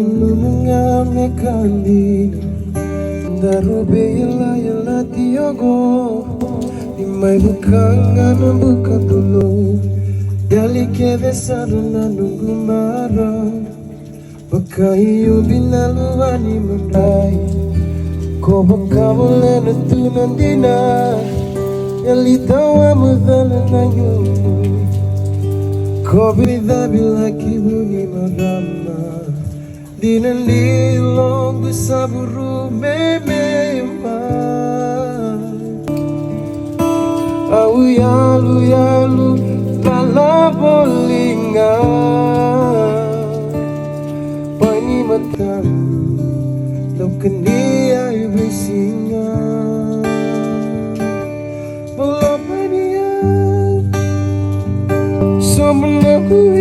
Nununga mekandi Darube yala tiyogo Nimay bukanga na buka tulo Dali kede saruna nunggu marah Baka iyo binaluani menday Ko baka mula natunan dina Yalitawa mudhala na yun Ko bida bila kibuni marama Dinalilong gusaburu memema Au yalu yalu lala bolinga Pani matam Lokani ay besinga Bola pania Someone who